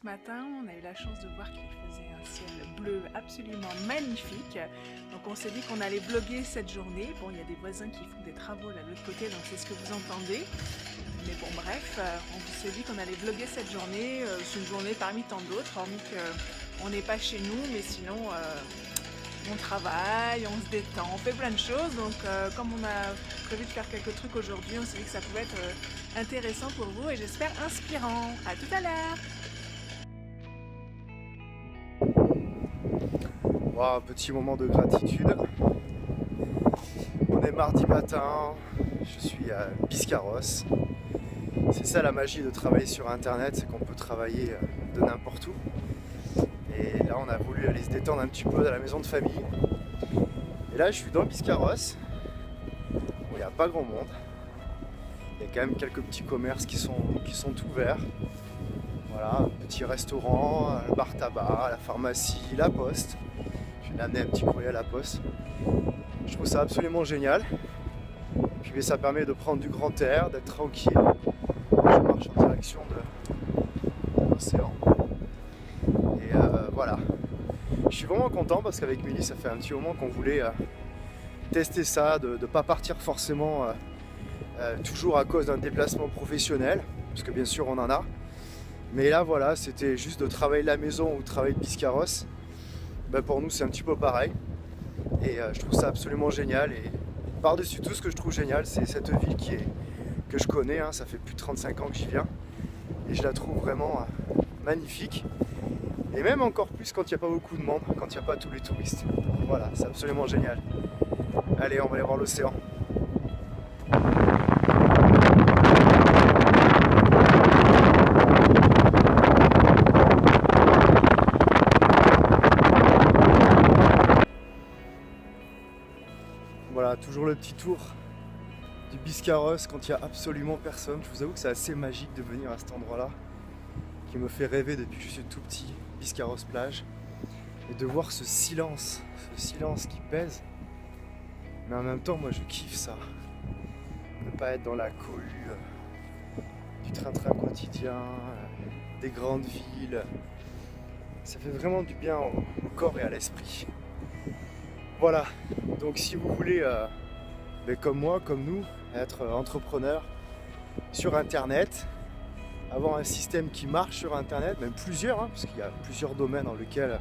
matin, on a eu la chance de voir qu'il faisait un ciel bleu absolument magnifique. Donc on s'est dit qu'on allait vlogger cette journée. Bon, il y a des voisins qui font des travaux là de l'autre côté, donc c'est ce que vous entendez. Mais bon, bref, on s'est dit qu'on allait vlogger cette journée. C'est une journée parmi tant d'autres, hormis qu'on n'est pas chez nous, mais sinon on travaille, on se détend, on fait plein de choses. Donc comme on a prévu de faire quelques trucs aujourd'hui, on s'est dit que ça pouvait être intéressant pour vous et j'espère inspirant. À tout à l'heure. Wow, petit moment de gratitude. On est mardi matin, je suis à Biscarrosse. C'est ça la magie de travailler sur internet, c'est qu'on peut travailler de n'importe où. Et là on a voulu aller se détendre un petit peu dans la maison de famille. Et là je suis dans Biscarrosse, où il n'y a pas grand monde. Il y a quand même quelques petits commerces qui sont ouverts. Voilà, un petit restaurant, le bar tabac, la pharmacie, la poste. Je vais amener un petit courrier à la poste. Je trouve ça absolument génial. Puis ça permet de prendre du grand air, d'être tranquille. Je marche en direction de l'océan. Et voilà. Je suis vraiment content parce qu'avec Milly, ça fait un petit moment qu'on voulait tester ça, de ne pas partir forcément toujours à cause d'un déplacement professionnel, parce que bien sûr on en a. Mais là voilà, c'était juste de travailler de la maison ou de travailler de Biscarrosse. Ben pour nous c'est un petit peu pareil et je trouve ça absolument génial. Et par-dessus tout, ce que je trouve génial, c'est cette ville que je connais, hein. Ça fait plus de 35 ans que j'y viens et je la trouve vraiment magnifique, et même encore plus quand il n'y a pas beaucoup de monde, quand il n'y a pas tous les touristes. Voilà, c'est absolument génial. Allez, on va aller voir l'océan. Voilà, toujours le petit tour du Biscarrosse quand il n'y a absolument personne. Je vous avoue que c'est assez magique de venir à cet endroit-là, qui me fait rêver depuis que je suis tout petit, Biscarrosse plage, et de voir ce silence qui pèse. Mais en même temps, moi je kiffe ça. Ne pas être dans la cohue du train-train quotidien, des grandes villes. Ça fait vraiment du bien au corps et à l'esprit. Voilà, donc si vous voulez, comme moi, comme nous, être entrepreneur sur internet, avoir un système qui marche sur internet, même plusieurs, hein, parce qu'il y a plusieurs domaines dans lesquels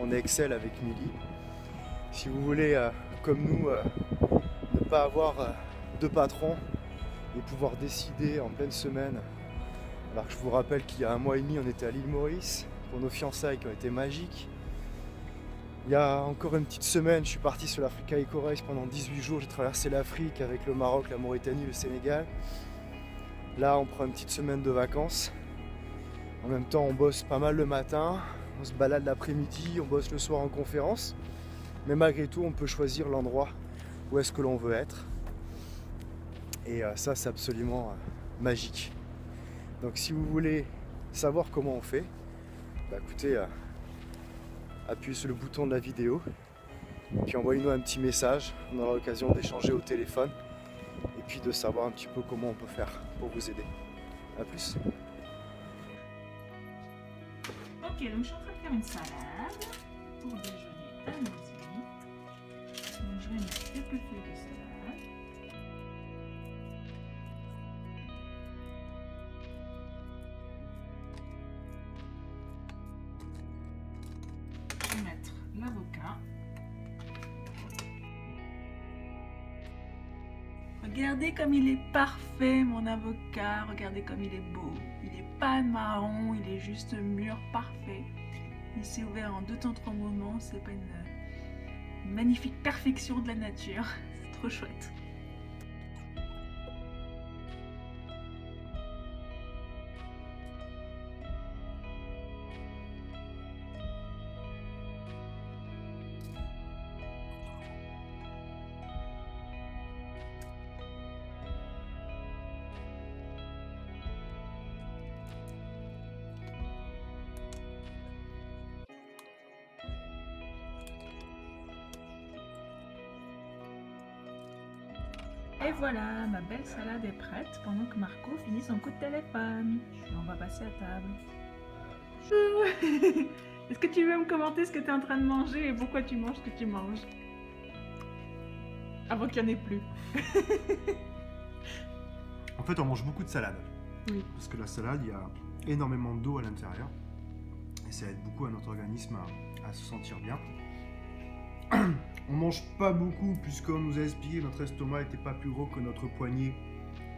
on excelle avec Milly. Si vous voulez, comme nous, ne pas avoir de patron et pouvoir décider en pleine semaine. Alors que je vous rappelle qu'il y a 1 mois et demi, on était à l'île Maurice pour nos fiançailles qui ont été magiques. Il y a encore une petite semaine, je suis parti sur l'Africa Eco Race pendant 18 jours. J'ai traversé l'Afrique avec le Maroc, la Mauritanie, le Sénégal. Là, on prend une petite semaine de vacances. En même temps, on bosse pas mal le matin, on se balade l'après-midi, on bosse le soir en conférence. Mais malgré tout, on peut choisir l'endroit où est-ce que l'on veut être. Et ça, c'est absolument magique. Donc si vous voulez savoir comment on fait, écoutez, appuyez sur le bouton de la vidéo, puis envoyez-nous un petit message. On aura l'occasion d'échanger au téléphone et puis de savoir un petit peu comment on peut faire pour vous aider. A plus. Ok, donc je suis en train de faire une salade pour déjeuner à nos amis. Donc je vais mettre quelques feuilles de salade. Je vais mettre l'avocat. Regardez comme il est parfait, mon avocat. Regardez comme il est beau. Il n'est pas marron, il est juste mûr, parfait. Il s'est ouvert en 2 temps 3 moments. C'est pas une magnifique perfection de la nature. C'est trop chouette. Et voilà, ma belle salade est prête pendant que Marco finit son coup de téléphone. On va passer à table. Est-ce que tu veux me commenter ce que tu es en train de manger et pourquoi tu manges ce que tu manges? Avant qu'il n'y en ait plus. En fait, on mange beaucoup de salade. Oui. Parce que la salade, il y a énormément d'eau à l'intérieur. Et ça aide beaucoup à notre organisme à se sentir bien. On mange pas beaucoup, puisqu'on nous a expliqué que notre estomac n'était pas plus gros que notre poignet.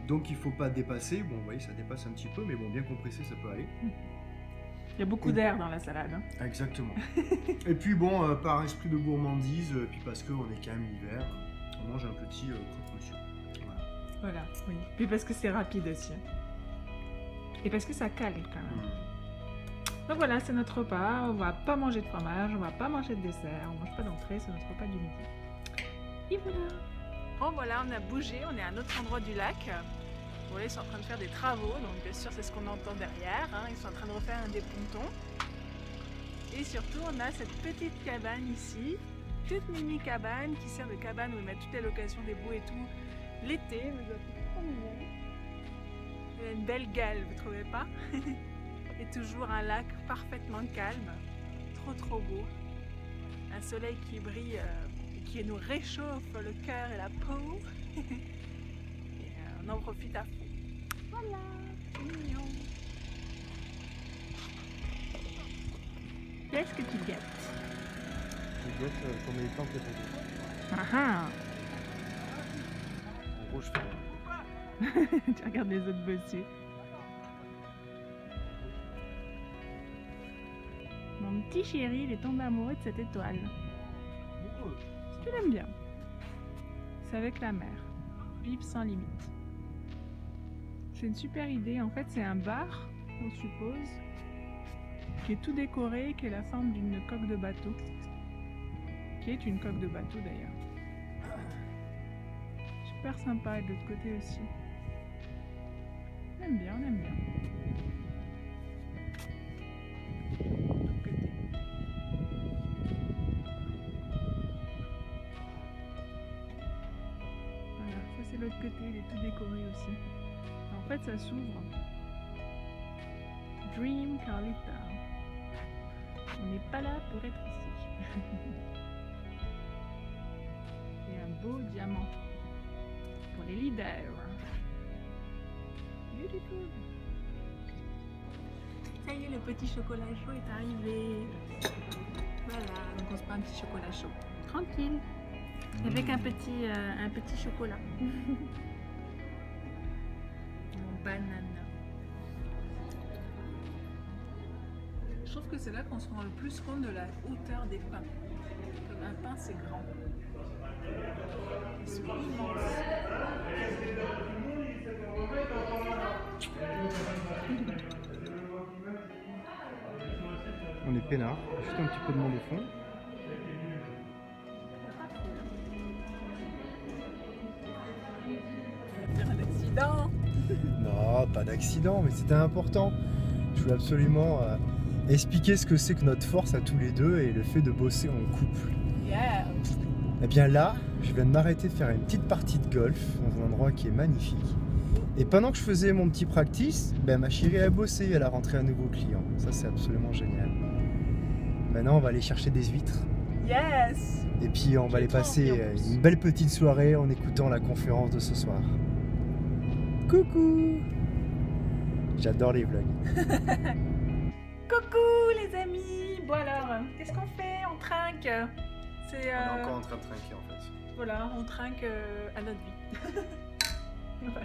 Donc il faut pas dépasser. Bon, vous voyez, ça dépasse un petit peu, mais bon, bien compressé, ça peut aller. Il y a beaucoup d'air dans la salade. Hein. Exactement. Et puis bon, par esprit de gourmandise, puis parce qu'on est quand même l'hiver, on mange un petit croque-monsieur. Voilà, oui. Puis parce que c'est rapide aussi. Et parce que ça cale quand même. Donc voilà, c'est notre repas. On va pas manger de fromage, on va pas manger de dessert, on mange pas d'entrée, c'est notre repas du midi. Et voilà. Bon voilà, on a bougé, on est à un autre endroit du lac. Voilà, ils sont en train de faire des travaux, donc bien sûr c'est ce qu'on entend derrière. Hein. Ils sont en train de refaire un des pontons. Et surtout, on a cette petite cabane ici, toute mini cabane qui sert de cabane où ils mettent toutes les locations des bouts et tout. L'été, mais c'est trop mignon. Il y a une belle gale, vous trouvez pas? Et toujours un lac parfaitement calme, trop beau. Un soleil qui brille et qui nous réchauffe le cœur et la peau. Et on en profite à fond. Voilà, c'est mignon. Qu'est-ce que tu guettes? Je guette combien de temps que t'as dit. Ah ah. En gros, je fais. Tu regardes les autres bosser. Mon petit chéri, il est tombé amoureux de cette étoile. Tu l'aimes bien. C'est avec la mer. Vivre sans limite. C'est une super idée. En fait, c'est un bar, on suppose, qui est tout décoré, qui est la forme d'une coque de bateau. Qui est une coque de bateau d'ailleurs. Super sympa et de l'autre côté aussi. On aime bien, on aime bien. De l'autre côté. Voilà, ça c'est l'autre côté, il est tout décoré aussi. En fait, ça s'ouvre. Dream Carlita. On n'est pas là pour être ici. Et un beau diamant pour les leaders. Beautiful. Ça y est, le petit chocolat chaud est arrivé. Voilà, donc on se prend un petit chocolat chaud. Tranquille. Avec un petit chocolat. Mon banana. Je trouve que c'est là qu'on se rend le plus compte de la hauteur des pins. Comme un pain, c'est grand. Ils sont immenses. On est peinard, juste un petit peu de monde au fond. Un accident. Non, pas d'accident, mais c'était important. Je voulais absolument expliquer ce que c'est que notre force à tous les deux et le fait de bosser en couple. Yeah. Et bien là, je viens de m'arrêter de faire une petite partie de golf dans un endroit qui est magnifique. Et pendant que je faisais mon petit practice, ben ma chérie a bossé, elle a rentré un nouveau client. Ça c'est absolument génial. Maintenant on va aller chercher des huîtres. Yes. Et puis on va aller passer une belle petite soirée en écoutant la conférence de ce soir. Coucou! J'adore les vlogs. Coucou les amis. Bon alors, qu'est-ce qu'on fait? On trinque. C'est On est encore en train de trinquer en fait. voilà, on trinque à notre vie. Voilà.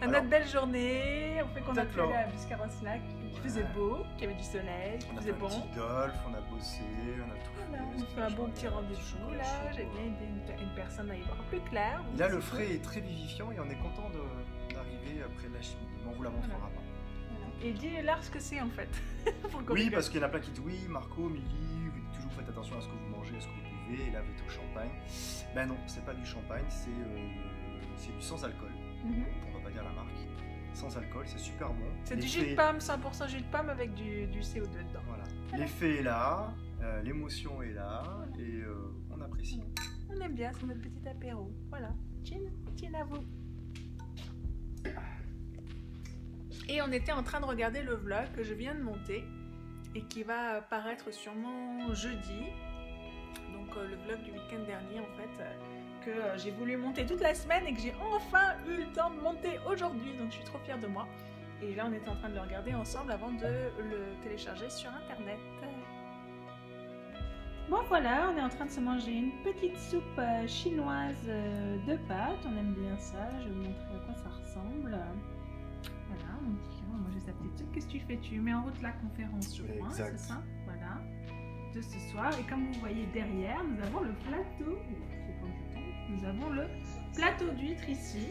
À Alors, notre belle journée, on fait qu'on a pu d'accord. aller à Biscarrosse Lac, qui faisait beau, qui avait du soleil, qui On a faisait fait un bon. petit golf, on a bossé, on a tout Voilà, fait. on fait un bon petit rendez-vous là, j'ai bien aidé une personne à y voir plus clair. Là le frais est très vivifiant et on est content d'arriver après la chimie. Mais on vous la montrera pas. Et dis-leur ce que c'est en fait. Pour qu'on Oui, rigole. parce qu'il y en a plein qui disent oui, Marco, Milly, vous dites toujours faites attention à ce que vous mangez, à ce que vous buvez, et là vous êtes au champagne. Ben non, c'est pas du champagne, c'est du sans alcool. Mhm. On va pas dire la marque. Sans alcool, c'est super bon. C'est du jus de L'effet- pomme, 100% jus de pomme avec du CO2 dedans. Voilà. L'effet est là, l'émotion est là, et on apprécie. On aime bien, c'est notre petit apéro. Voilà. Chin à vous. Et on était en train de regarder le vlog que je viens de monter. et qui va paraître sûrement jeudi. Donc le vlog du week-end dernier en fait que j'ai voulu monter toute la semaine et que j'ai enfin eu le temps de monter aujourd'hui, donc je suis trop fière de moi. Et là on est en train de le regarder ensemble avant de le télécharger sur internet. Bon voilà, on est en train de se manger une petite soupe chinoise de pâtes, on aime bien ça, je vais vous montrer à quoi ça ressemble. Voilà, mon petit cœur, moi j'ai sa petite soupe. Qu'est-ce que tu fais? Tu mets en route la conférence, je crois, c'est ça? Voilà, de ce soir. Et comme vous voyez derrière, nous avons le plateau. Nous avons le plateau d'huîtres ici.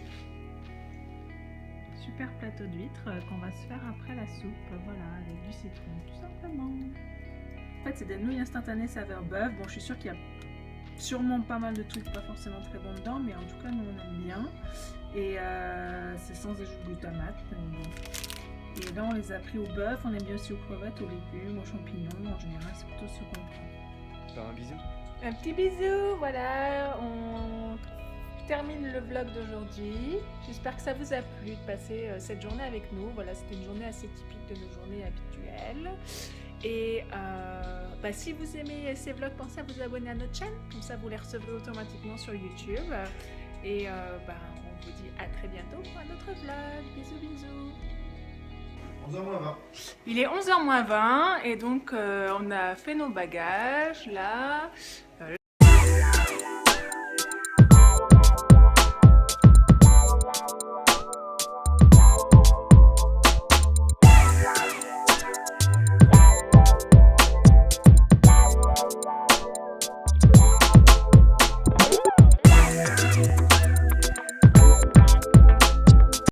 Super plateau d'huîtres qu'on va se faire après la soupe. Voilà, avec du citron, tout simplement. En fait, c'est des nouilles instantanées saveur bœuf. Bon, je suis sûre qu'il y a sûrement pas mal de trucs pas forcément très bons dedans, mais en tout cas, nous on aime bien. Et c'est sans ajout de glutamate. Et là, on les a pris au bœuf. On aime bien aussi aux crevettes, aux légumes, aux champignons. En général, c'est plutôt ce qu'on prend. Faire un bisou. Un petit bisou, voilà, on termine le vlog d'aujourd'hui. J'espère que ça vous a plu de passer cette journée avec nous. Voilà, c'était une journée assez typique de nos journées habituelles. Et si vous aimez ces vlogs, pensez à vous abonner à notre chaîne, comme ça vous les recevez automatiquement sur YouTube. Et on vous dit à très bientôt pour un autre vlog. Bisous, bisous. 11h moins 20. Il est 11h moins 20 et donc on a fait nos bagages là.